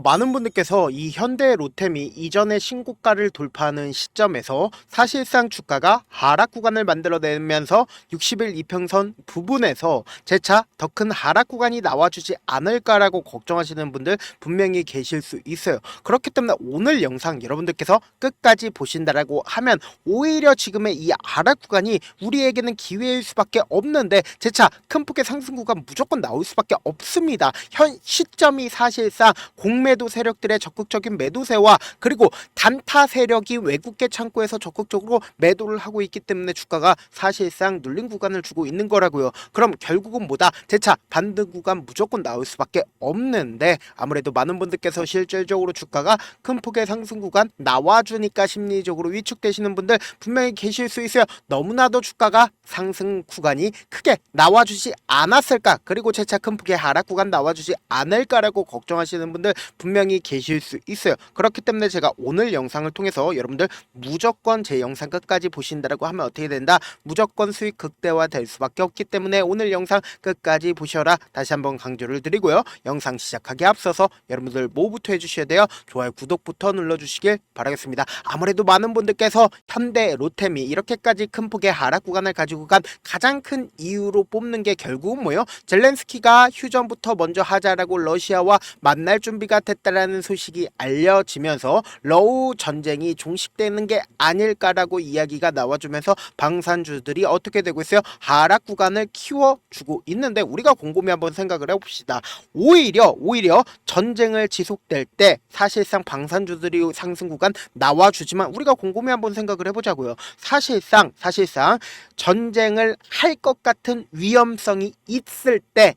많은 분들께서 이 현대 로템이 이전의 신고가를 돌파하는 시점에서 사실상 주가가 하락 구간을 만들어내면서 60일 이평선 부분에서 재차 더 큰 하락 구간이 나와주지 않을까라고 걱정하시는 분들 분명히 계실 수 있어요. 그렇기 때문에 오늘 영상 여러분들께서 끝까지 보신다라고 하면 오히려 지금의 이 하락 구간이 우리에게는 기회일 수밖에 없는데 재차 큰 폭의 상승 구간 무조건 나올 수밖에 없습니다. 현 시점이 사실상 공매도 세력들의 적극적인 매도세와 그리고 단타 세력이 외국계 창고에서 적극적으로 매도를 하고 있기 때문에 주가가 사실상 눌린 구간을 주고 있는 거라고요. 그럼 결국은 뭐다? 재차 반등 구간 무조건 나올 수밖에 없는데 아무래도 많은 분들께서 실질적으로 주가가 큰 폭의 상승 구간 나와주니까 심리적으로 위축되시는 분들 분명히 계실 수 있어요. 너무나도 주가가 상승 구간이 크게 나와주지 않았을까? 그리고 재차 큰 폭의 하락 구간 나와주지 않을까라고 걱정하시는 분들 분명히 계실 수 있어요. 그렇기 때문에 제가 오늘 영상을 통해서 여러분들 무조건 제 영상 끝까지 보신다라고 하면 어떻게 된다? 무조건 수익 극대화 될 수밖에 없기 때문에 오늘 영상 끝까지 보셔라 다시 한번 강조를 드리고요. 영상 시작하기 앞서서 여러분들 뭐부터 해주셔야 돼요? 좋아요 구독부터 눌러주시길 바라겠습니다. 아무래도 많은 분들께서 현대 로템이 이렇게까지 큰 폭의 하락 구간을 가지고 간 가장 큰 이유로 뽑는 게 결국은 뭐예요? 젤렌스키가 휴전부터 먼저 하자라고 러시아와 만날 준비가 됐다라는 소식이 알려지면서 러우 전쟁이 종식되는 게 아닐까라고 이야기가 나와주면서 방산주들이 어떻게 되고 있어요? 하락 구간을 키워주고 있는데 우리가 곰곰이 한번 생각을 해봅시다. 오히려 전쟁을 지속될 때 사실상 방산주들이 상승 구간 나와주지만 우리가 곰곰이 한번 생각을 해보자고요. 사실상 전쟁을 할 것 같은 위험성이 있을 때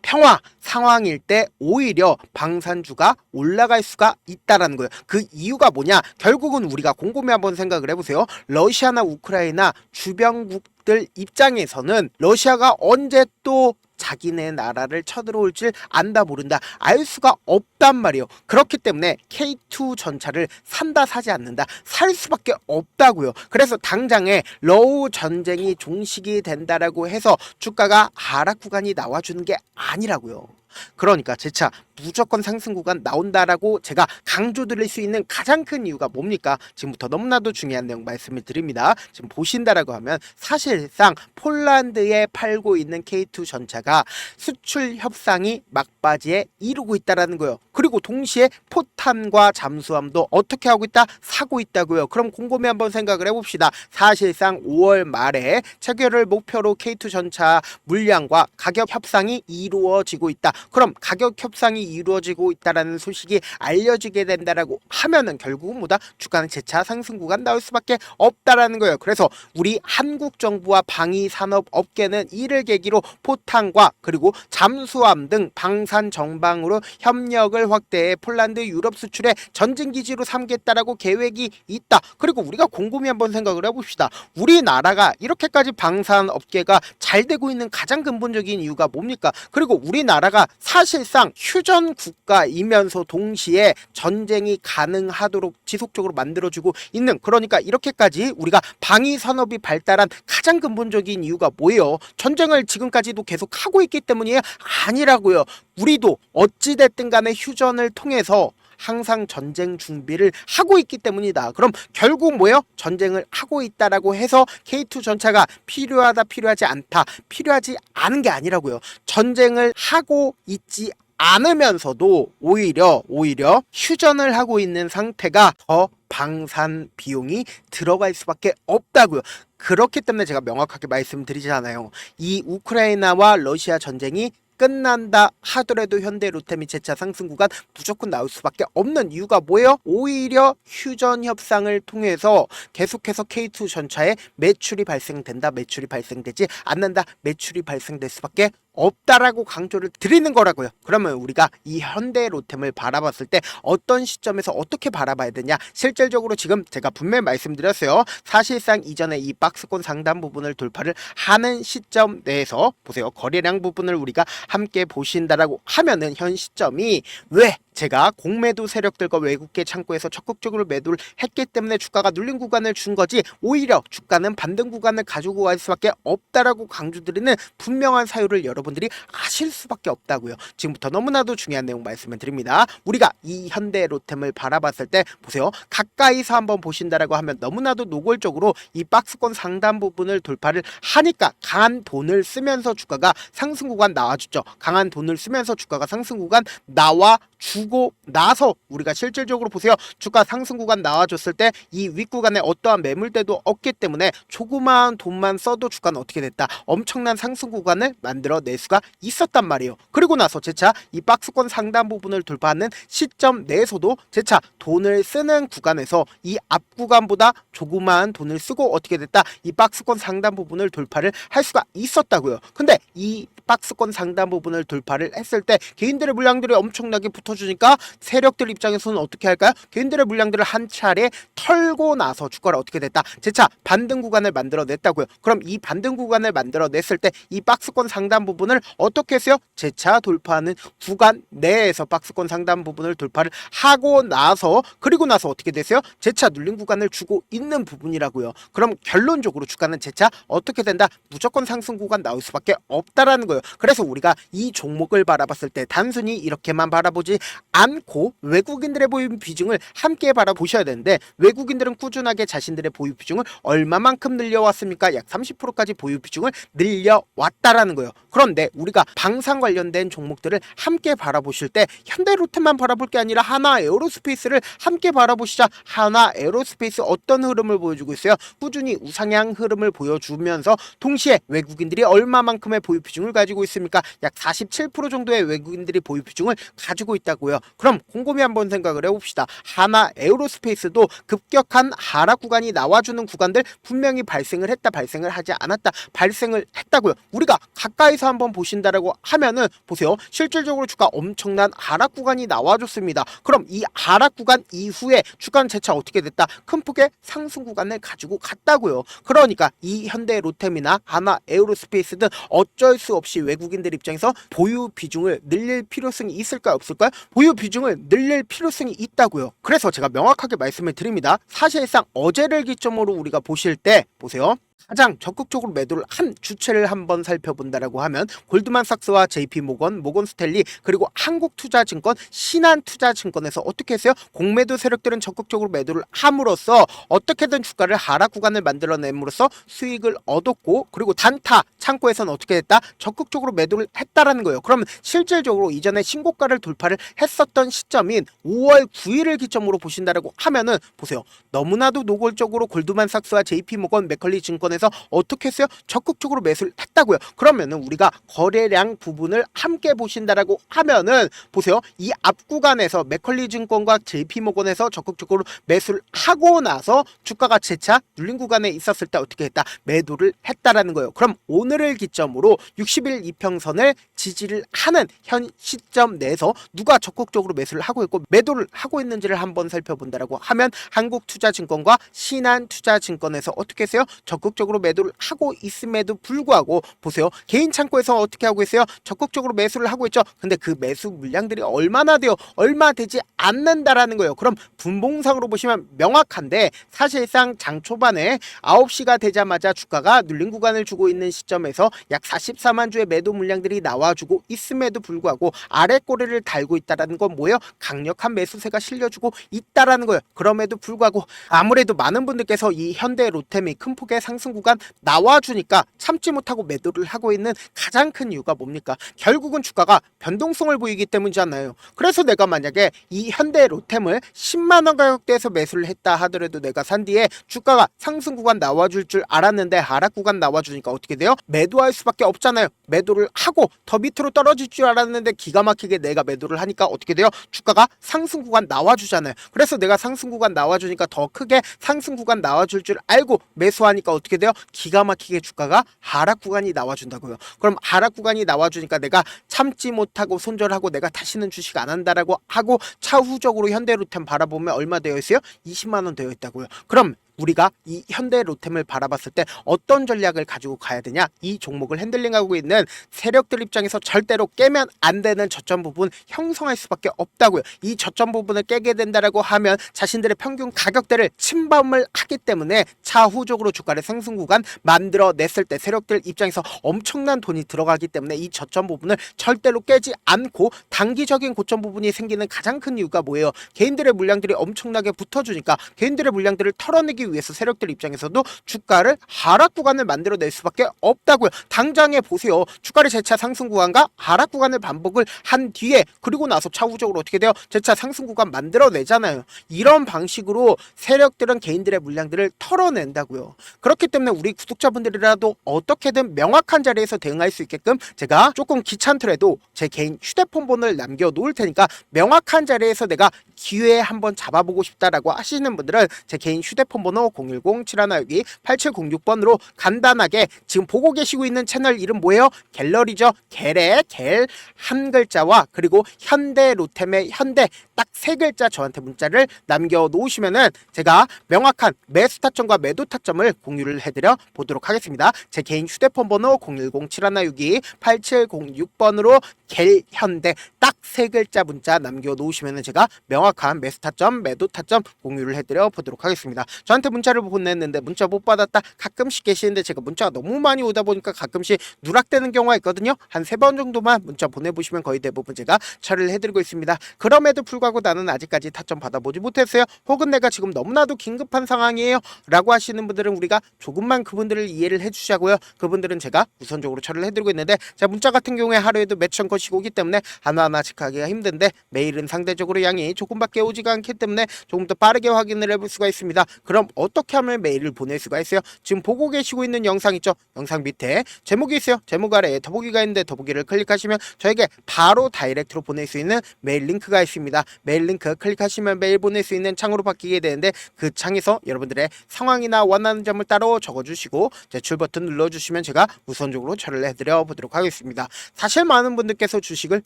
평화 상황일 때 오히려 방산주가 올라갈 수가 있다라는 거예요. 그 이유가 뭐냐? 결국은 우리가 곰곰이 한번 생각을 해보세요. 러시아나 우크라이나 주변국들 입장에서는 러시아가 언제 또 자기네 나라를 쳐들어올 줄 안다 모른다 알 수가 없단 말이에요. 그렇기 때문에 K2 전차를 산다 사지 않는다 살 수밖에 없다고요. 그래서 당장에 러우 전쟁이 종식이 된다라고 해서 주가가 하락 구간이 나와주는 게 아니라고요. 그러니까 재차 무조건 상승 구간 나온다라고 제가 강조드릴 수 있는 가장 큰 이유가 뭡니까? 지금부터 너무나도 중요한 내용 말씀을 드립니다. 지금 보신다라고 하면 사실상 폴란드에 팔고 있는 K2 전차가 수출 협상이 막바지에 이루고 있다라는 거예요. 그리고 동시에 포탄과 잠수함도 어떻게 하고 있다? 사고 있다고요. 그럼 곰곰이 한번 생각을 해봅시다. 사실상 5월 말에 체결을 목표로 K2 전차 물량과 가격 협상이 이루어지고 있다. 그럼 가격 협상이 이루어지고 있다라는 소식이 알려지게 된다라고 하면은 결국은 뭐다? 주가는 재차 상승 구간 나올 수밖에 없다라는 거예요. 그래서 우리 한국 정부와 방위 산업 업계는 이를 계기로 포탄과 그리고 잠수함 등 방산 정방으로 협력을 확대해 폴란드 유럽 수출의 전진 기지로 삼겠다라고 계획이 있다. 그리고 우리가 곰곰이 한번 생각을 해봅시다. 우리나라가 이렇게까지 방산 업계가 잘 되고 있는 가장 근본적인 이유가 뭡니까? 그리고 우리나라가 사실상 휴전 국가이면서 동시에 전쟁이 가능하도록 지속적으로 만들어주고 있는 그러니까 이렇게까지 우리가 방위 산업이 발달한 가장 근본적인 이유가 뭐예요? 전쟁을 지금까지도 계속 하고 있기 때문이에요? 아니라고요. 우리도 어찌됐든 간에 휴전을 통해서 항상 전쟁 준비를 하고 있기 때문이다. 그럼 결국 뭐예요? 전쟁을 하고 있다라고 해서 K2 전차가 필요하다 필요하지 않다 필요하지 않은 게 아니라고요. 전쟁을 하고 있지 않으면서도 오히려 휴전을 하고 있는 상태가 더 방산 비용이 들어갈 수밖에 없다고요. 그렇기 때문에 제가 명확하게 말씀드리잖아요. 이 우크라이나와 러시아 전쟁이 끝난다 하더라도 현대 로템이 재차 상승 구간 무조건 나올 수밖에 없는 이유가 뭐예요? 오히려 휴전 협상을 통해서 계속해서 K2 전차에 매출이 발생된다, 매출이 발생되지 않는다, 매출이 발생될 수밖에 없다라고 강조를 드리는 거라고요. 그러면 우리가 이 현대 로템을 바라봤을 때 어떤 시점에서 어떻게 바라봐야 되냐? 실질적으로 지금 제가 분명히 말씀드렸어요. 사실상 이전에 이 박스권 상단 부분을 돌파를 하는 시점 내에서 보세요. 거래량 부분을 우리가 함께 보신다라고 하면은 현 시점이 왜 제가 공매도 세력들과 외국계 창구에서 적극적으로 매도를 했기 때문에 주가가 눌린 구간을 준 거지, 오히려 주가는 반등 구간을 가지고 갈 수밖에 없다라고 강조드리는 분명한 사유를 여러분들이 아실 수밖에 없다고요. 지금부터 너무나도 중요한 내용 말씀을 드립니다. 우리가 이 현대로템을 바라봤을 때 보세요. 가까이서 한번 보신다라고 하면 너무나도 노골적으로 이 박스권 상단 부분을 돌파를 하니까 강한 돈을 쓰면서 주가가 상승 구간 나와주죠. 강한 돈을 쓰면서 주가가 상승 구간 나와주고 나서 우리가 실질적으로 보세요. 주가 상승 구간 나와줬을 때 이 윗구간에 어떠한 매물대도 없기 때문에 조그마한 돈만 써도 주가는 어떻게 됐다? 엄청난 상승 구간을 만들어낼 수가 있었단 말이에요. 그리고 나서 재차 이 박스권 상단 부분을 돌파하는 시점 내에서도 재차 돈을 쓰는 구간에서 이 앞 구간보다 조그마한 돈을 쓰고 어떻게 됐다? 이 박스권 상단 부분을 돌파를 할 수가 있었다고요. 근데 이 박스권 상단 부분을 돌파를 했을 때 개인들의 물량들이 엄청나게 붙어주니까 세력들 입장에서는 어떻게 할까요? 개인들의 물량들을 한 차례 털고 나서 주가를 어떻게 됐다? 재차 반등 구간을 만들어냈다고요. 그럼 이 반등 구간을 만들어냈을 때 이 박스권 상단 부분을 어떻게 했어요? 재차 돌파하는 구간 내에서 박스권 상단 부분을 돌파를 하고 나서, 그리고 나서 어떻게 됐어요? 재차 눌린 구간을 주고 있는 부분이라고요. 그럼 결론적으로 주가는 재차 어떻게 된다? 무조건 상승 구간 나올 수밖에 없다라는 거예요. 그래서 우리가 이 종목을 바라봤을 때 단순히 이렇게만 바라보지 않고 외국인들의 보유 비중을 함께 바라보셔야 되는데, 외국인들은 꾸준하게 자신들의 보유 비중을 얼마만큼 늘려왔습니까? 약 30%까지 보유 비중을 늘려왔다라는 거예요. 그런데 우리가 방산 관련된 종목들을 함께 바라보실 때 현대로템만 바라볼 게 아니라 하나 에어로스페이스를 함께 바라보시자. 하나 에어로스페이스 어떤 흐름을 보여주고 있어요? 꾸준히 우상향 흐름을 보여주면서 동시에 외국인들이 얼마만큼의 보유 비중을 가지고 있습니까? 약 47% 정도의 외국인들이 보유 비중을 가지고 있다고요. 그럼 곰곰이 한번 생각을 해봅시다. 하나 에어로스페이스도 급격한 하락 구간이 나와주는 구간들 분명히 발생을 했다, 발생을 하지 않았다, 발생을 했다고요. 우리가 가까이서 한번 보신다라고 하면은 보세요. 실질적으로 주가 엄청난 하락 구간이 나와줬습니다. 그럼 이 하락 구간 이후에 주가는 재차 어떻게 됐다? 큰 폭의 상승 구간을 가지고 갔다고요. 그러니까 이 현대로템이나 하나 에어로스페이스는 어쩔 수 없이 외국인들 입장에서 보유 비중을 늘릴 필요성이 있을까요, 없을까요? 보유 비중을 늘릴 필요성이 있다고요. 그래서 제가 명확하게 말씀을 드립니다. 사실상 어제를 기점으로 우리가 보실 때 보세요. 가장 적극적으로 매도를 한 주체를 한번 살펴본다라고 하면 골드만삭스와 JP모건, 모건스탠리, 그리고 한국투자증권, 신한투자증권에서 어떻게 했어요? 공매도 세력들은 적극적으로 매도를 함으로써 어떻게든 주가를 하락 구간을 만들어냄으로써 수익을 얻었고, 그리고 단타 창고에서는 어떻게 됐다? 적극적으로 매도를 했다라는 거예요. 그러면 실질적으로 이전에 신고가를 돌파를 했었던 시점인 5월 9일을 기점으로 보신다라고 하면은 보세요. 너무나도 노골적으로 골드만삭스와 JP모건, 맥컬리 증권에서 어떻게 했어요? 적극적으로 매수를 했다고요. 그러면은 우리가 거래량 부분을 함께 보신다라고 하면은 보세요. 이 앞 구간에서 맥컬리 증권과 JP모건에서 적극적으로 매수를 하고 나서 주가가 재차 눌린 구간에 있었을 때 어떻게 했다? 매도를 했다라는 거예요. 그럼 오늘을 기점으로 60일 이평선을 지지를 하는 현 시점 내에서 누가 적극적으로 매수를 하고 있고 매도를 하고 있는지를 한번 살펴본다라고 하면 한국투자증권과 신한투자증권에서 어떻게 했어요? 적극적으로 매도를 하고 있음에도 불구하고 보세요. 개인 창고에서 어떻게 하고 있어요? 적극적으로 매수를 하고 있죠. 근데 그 매수 물량들이 얼마나 돼요? 얼마 되지 않는다라는 거예요. 그럼 분봉상으로 보시면 명확한데, 사실상 장 초반에 9시가 되자마자 주가가 눌린 구간을 주고 있는 시점에서 약 44만 주의 매도 물량들이 나와주고 있음에도 불구하고 아래 꼬리를 달고 있다라는 건 뭐예요? 강력한 매수세가 실려주고 있다라는 거예요. 그럼에도 불구하고 아무래도 많은 분들께서 이 현대로템이 큰 폭의 상승 구간 나와주니까 참지 못하고 매도를 하고 있는 가장 큰 이유가 뭡니까? 결국은 주가가 변동성을 보이기 때문이잖아요. 그래서 내가 만약에 이 현대로템을 10만원 가격대에서 매수를 했다 하더라도 내가 산 뒤에 주가가 상승 구간 나와줄 줄 알았는데 하락 구간 나와주니까 어떻게 돼요? 매도할 수밖에 없잖아요. 매도를 하고 더 밑으로 떨어질 줄 알았는데 기가 막히게 내가 매도를 하니까 어떻게 돼요? 주가가 상승 구간 나와주잖아요. 그래서 내가 상승 구간 나와주니까 더 크게 상승 구간 나와줄 줄 알고 매수하니까 어떻게 돼요? 기가 막히게 주가가 하락 구간이 나와준다고요. 그럼 하락 구간이 나와주니까 내가 참지 못하고 손절하고 내가 다시는 주식 안 한다라고 하고 차후적으로 현대로템 바라보면 얼마 되어 있어요? 20만원 되어 있다고요. 그럼 우리가 이 현대로템을 바라봤을 때 어떤 전략을 가지고 가야 되냐, 이 종목을 핸들링하고 있는 세력들 입장에서 절대로 깨면 안 되는 저점 부분 형성할 수밖에 없다고요. 이 저점 부분을 깨게 된다라고 하면 자신들의 평균 가격대를 침범을 하기 때문에 차후적으로 주가를 상승 구간 만들어냈을 때 세력들 입장에서 엄청난 돈이 들어가기 때문에 이 저점 부분을 절대로 깨지 않고 단기적인 고점 부분이 생기는 가장 큰 이유가 뭐예요? 개인들의 물량들이 엄청나게 붙어주니까 개인들의 물량들을 털어내기 위해서 세력들 입장에서도 주가를 하락 구간을 만들어낼 수밖에 없다고요. 당장에 보세요. 주가를 재차 상승 구간과 하락 구간을 반복을 한 뒤에 그리고 나서 차후적으로 어떻게 돼요? 재차 상승 구간 만들어내잖아요. 이런 방식으로 세력들은 개인들의 물량들을 털어낸다고요. 그렇기 때문에 우리 구독자분들이라도 어떻게든 명확한 자리에서 대응할 수 있게끔 제가 조금 귀찮더라도 제 개인 휴대폰 번호를 남겨놓을 테니까 명확한 자리에서 내가 기회에 한번 잡아보고 싶다라고 하시는 분들은 제 개인 휴대폰 번호 010-7162-8706번으로 간단하게 지금 보고 계시고 있는 채널 이름 뭐예요? 갤러리죠. 갤의 갤 한 글자와 그리고 현대로템의 현대 딱 세 글자 저한테 문자를 남겨놓으시면은 제가 명확한 매수 타점과 매도 타점을 공유를 해드려 보도록 하겠습니다. 제 개인 휴대폰 번호 010-7162-8706번으로 갤 현대 딱 세 글자 문자 남겨놓으시면은 제가 명확한 매수 타점, 매도 타점 공유를 해드려 보도록 하겠습니다. 저한테 문자를 보냈는데 문자 못 받았다 가끔씩 계시는데 제가 문자가 너무 많이 오다 보니까 가끔씩 누락되는 경우가 있거든요. 한 3번 정도만 문자 보내보시면 거의 대부분 제가 처리를 해드리고 있습니다. 그럼에도 불구하고 나는 아직까지 타점 받아보지 못했어요. 혹은 내가 지금 너무나도 긴급한 상황이에요 라고 하시는 분들은 우리가 조금만 그분들을 이해를 해주시자고요. 그분들은 제가 우선적으로 처리를 해드리고 있는데 자, 문자 같은 경우에 하루에도 몇천 건씩 오기 때문에 하나하나 체크하기가 힘든데 메일은 상대적으로 양이 조금밖에 오지가 않기 때문에 조금 더 빠르게 확인을 해볼 수가 있습니다. 그럼 어떻게 하면 메일을 보낼 수가 있어요? 지금 보고 계시고 있는 영상 있죠? 영상 밑에 제목이 있어요. 제목 아래에 더보기가 있는데 더보기를 클릭하시면 저에게 바로 다이렉트로 보낼 수 있는 메일 링크가 있습니다. 메일 링크 클릭하시면 메일 보낼 수 있는 창으로 바뀌게 되는데 그 창에서 여러분들의 상황이나 원하는 점을 따로 적어주시고 제출 버튼 눌러주시면 제가 우선적으로 처리를 해드려 보도록 하겠습니다. 사실 많은 분들께서 주식을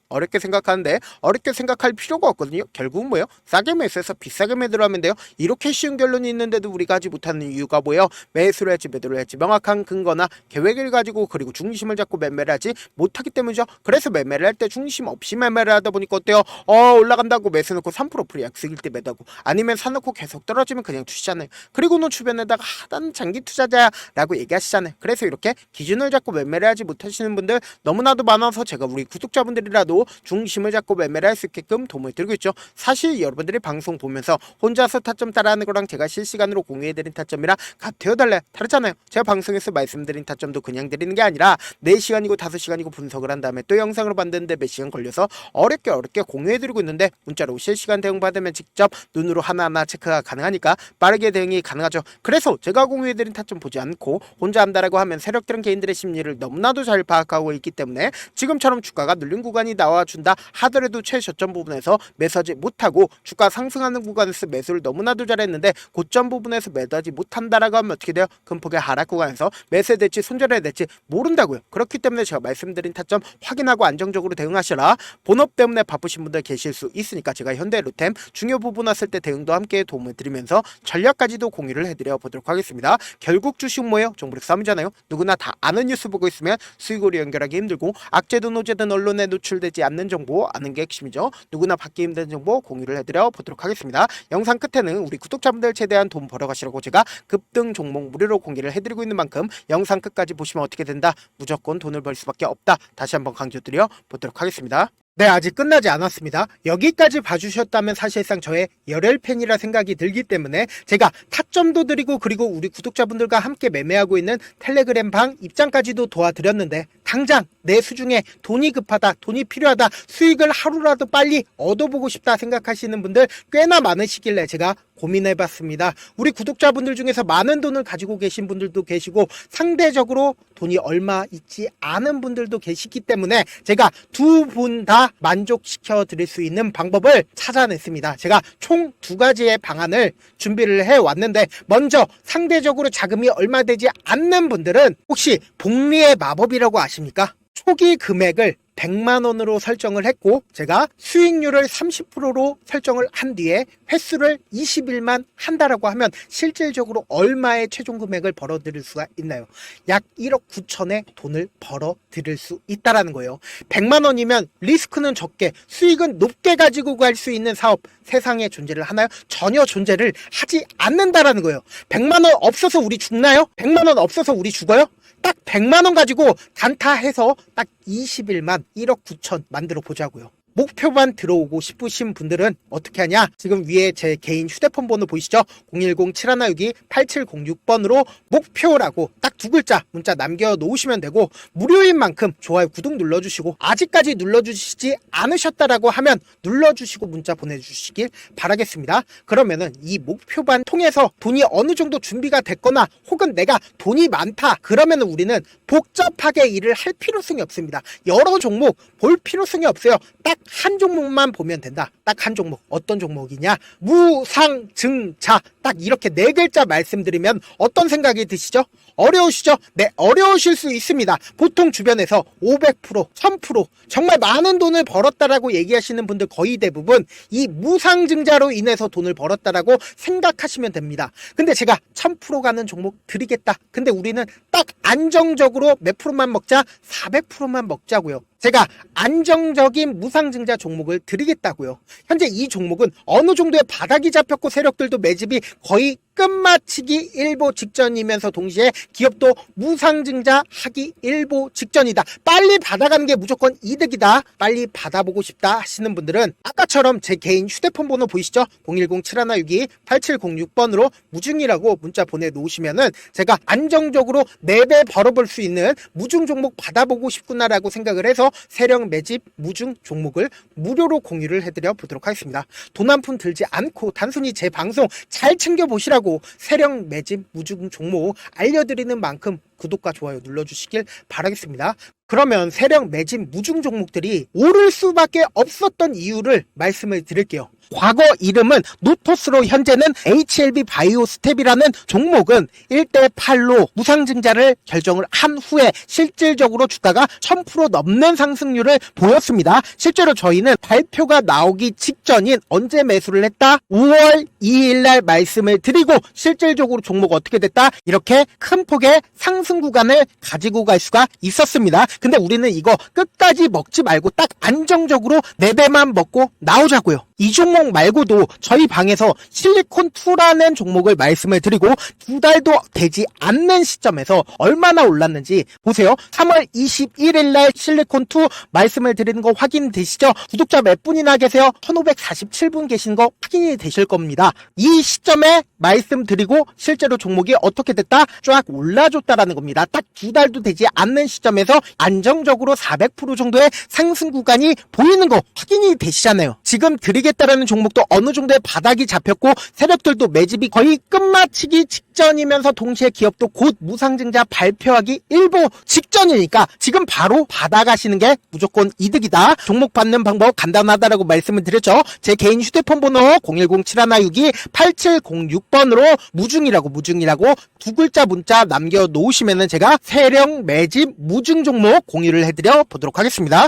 어렵게 생각하는데 어렵게 생각할 필요가 없거든요. 결국은 뭐예요? 싸게 매수해서 비싸게 매도를 하면 돼요. 이렇게 쉬운 결론이 있는데도 우리가 하지 못하는 이유가 뭐예요? 매수를 할지 매도를 할지 명확한 근거나 계획을 가지고 그리고 중심을 잡고 매매를 하지 못하기 때문이죠. 그래서 매매를 할 때 중심 없이 매매를 하다 보니까 어때요? 올라간다고 매수 넣고 3% 프리 약속일 때 매도하고 아니면 사놓고 계속 떨어지면 그냥 투시잖아요. 그리고는 주변에다가 난 장기 투자자야 라고 얘기하시잖아요. 그래서 이렇게 기준을 잡고 매매를 하지 못하시는 분들 너무나도 많아서 제가 우리 구독자분들이라도 중심을 잡고 매매를 할 수 있게끔 도움을 드리고 있죠. 사실 여러분들이 방송 보면서 혼자서 타점 따라하는 거랑 제가 실시간으로 공유해드린 타점이랑 같아요 달라요? 다르잖아요. 제가 방송에서 말씀드린 타점도 그냥 드리는 게 아니라 4시간이고 5시간이고 분석을 한 다음에 또 영상으로 만드는데 몇 시간 걸려서 어렵게 공유해드리고 있는데 문자로 실시간 대응 받으면 직접 눈으로 하나하나 체크가 가능하니까 빠르게 대응이 가능하죠. 그래서 제가 공유해드린 타점 보지 않고 혼자 한다라고 하면 세력들은 개인들의 심리를 너무나도 잘 파악하고 있기 때문에 지금처럼 주가가 눌린 구간이 나와준다 하더라도 최저점 부분에서 매수하지 못하고 주가 상승하는 구간에서 매수를 너무나도 잘했는데 고점 부분에서 매도하지 못한다라고 하면 어떻게 돼요? 큰 폭의 하락 구간에서 매수해야 될지 손절해야 될지 모른다고요. 그렇기 때문에 제가 말씀드린 타점 확인하고 안정적으로 대응하시라. 본업 때문에 바쁘신 분들 계실 수 있으니까 제가 현대로템 중요 부분 왔을 때 대응도 함께 도움을 드리면서 전략까지도 공유를 해드려 보도록 하겠습니다. 결국 주식 뭐예요? 종부력 싸움이잖아요. 누구나 다 아는 뉴스 보고 있으면 수익으로 연결하기 힘들고 악재든 호재든 언론에 노출되지 않는 정보 아는 게 핵심이죠. 누구나 받기 힘든 정보 공유를 해드려 보도록 하겠습니다. 영상 끝에는 우리 구독자분들 최대한 돈 벌어가시라고 제가 급등 종목 무료로 공개를 해드리고 있는 만큼 영상 끝까지 보시면 어떻게 된다? 무조건 돈을 벌 수밖에 없다. 다시 한번 강조드려 보도록 하겠습니다. 네, 아직 끝나지 않았습니다. 여기까지 봐주셨다면 사실상 저의 열혈 팬이라 생각이 들기 때문에 제가 타점도 드리고 그리고 우리 구독자분들과 함께 매매하고 있는 텔레그램 방 입장까지도 도와드렸는데 당장 내 수중에 돈이 급하다, 돈이 필요하다, 수익을 하루라도 빨리 얻어보고 싶다 생각하시는 분들 꽤나 많으시길래 제가 고민해봤습니다. 우리 구독자분들 중에서 많은 돈을 가지고 계신 분들도 계시고 상대적으로 돈이 얼마 있지 않은 분들도 계시기 때문에 제가 두 분 다 만족시켜 드릴 수 있는 방법을 찾아냈습니다. 제가 총 2가지의 방안을 준비를 해왔는데 먼저 상대적으로 자금이 얼마 되지 않는 분들은 혹시 복리의 마법이라고 아십니까? 초기 금액을 100만 원으로 설정을 했고 제가 수익률을 30%로 설정을 한 뒤에 횟수를 20일만 한다라고 하면 실질적으로 얼마의 최종 금액을 벌어들일 수가 있나요? 약 1억 9천의 돈을 벌어들일 수 있다라는 거예요. 100만 원이면 리스크는 적게 수익은 높게 가지고 갈 수 있는 사업 세상에 존재를 하나요? 전혀 존재를 하지 않는다라는 거예요. 100만 원 없어서 우리 죽나요? 100만 원 없어서 우리 죽어요? 딱 100만 원 가지고 단타해서 딱 20일만 1억 9천 만들어 보자고요. 목표만 들어오고 싶으신 분들은 어떻게 하냐? 지금 위에 제 개인 휴대폰 번호 보이시죠? 010-7162-8706번으로 목표라고 딱 두 글자 문자 남겨놓으시면 되고 무료인 만큼 좋아요, 구독 눌러주시고 아직까지 눌러주시지 않으셨다라고 하면 눌러주시고 문자 보내주시길 바라겠습니다. 그러면은 이 목표반 통해서 돈이 어느 정도 준비가 됐거나 혹은 내가 돈이 많다 그러면은 우리는 복잡하게 일을 할 필요성이 없습니다. 여러 종목 볼 필요성이 없어요. 딱 한 종목만 보면 된다. 딱 한 종목. 어떤 종목이냐? 무상증자. 딱 이렇게 네 글자 말씀드리면 어떤 생각이 드시죠? 어려우시죠? 네, 어려우실 수 있습니다. 보통 주변에서 500%, 1000% 정말 많은 돈을 벌었다라고 얘기하시는 분들 거의 대부분 이 무상증자로 인해서 돈을 벌었다라고 생각하시면 됩니다. 근데 제가 1000% 가는 종목 드리겠다. 근데 우리는 딱 안정적으로 몇 프로만 먹자? 400%만 먹자고요. 제가 안정적인 무상증자 종목을 드리겠다고요. 현재 이 종목은 어느 정도의 바닥이 잡혔고 세력들도 매집이 거의 끝마치기 일보 직전이면서 동시에 기업도 무상증자 하기 일보 직전이다. 빨리 받아가는 게 무조건 이득이다. 빨리 받아보고 싶다 하시는 분들은 아까처럼 제 개인 휴대폰 번호 보이시죠? 010-7162-8706번으로 무중이라고 문자 보내놓으시면은 제가 안정적으로 4배 벌어볼 수 있는 무중 종목 받아보고 싶구나라고 생각을 해서 세력 매집 무중 종목을 무료로 공유를 해드려 보도록 하겠습니다. 돈 한 푼 들지 않고 단순히 제 방송 잘 챙겨보시라고 세력 매집 무중 종목 알려드리는 만큼 구독과 좋아요 눌러주시길 바라겠습니다. 그러면 세력 매집 무중 종목들이 오를 수밖에 없었던 이유를 말씀을 드릴게요. 과거 이름은 노토스로 현재는 HLB 바이오스텝이라는 종목은 1대8로 무상증자를 결정을 한 후에 실질적으로 주가가 1000% 넘는 상승률을 보였습니다. 실제로 저희는 발표가 나오기 직전인 언제 매수를 했다? 5월 2일 날 말씀을 드리고 실질적으로 종목 어떻게 됐다? 이렇게 큰 폭의 상승 구간을 가지고 갈 수가 있었습니다. 근데 우리는 이거 끝까지 먹지 말고 딱 안정적으로 4배만 먹고 나오자고요. 이 종목 말고도 저희 방에서 실리콘2라는 종목을 말씀을 드리고 2달도 되지 않는 시점에서 얼마나 올랐는지 보세요. 3월 21일 날 실리콘2 말씀을 드리는 거 확인되시죠? 구독자 몇 분이나 계세요? 1547분 계신 거 확인이 되실 겁니다. 이 시점에 말씀드리고 실제로 종목이 어떻게 됐다? 쫙 올라줬다라는 겁니다. 딱 2달도 되지 않는 시점에서 안정적으로 400% 정도의 상승 구간이 보이는 거 확인이 되시잖아요. 지금 드리겠다라는 종목도 어느 정도의 바닥이 잡혔고 세력들도 매집이 거의 끝마치기 직전이면서 동시에 기업도 곧 무상증자 발표하기 일보 직전이니까 지금 바로 받아가시는 게 무조건 이득이다. 종목 받는 방법 간단하다라고 말씀을 드렸죠. 제 개인 휴대폰 번호 010-7162-8706번으로 무중이라고 두 글자 문자 남겨놓으시면은 제가 세력 매집 무중 종목 공유를 해드려 보도록 하겠습니다.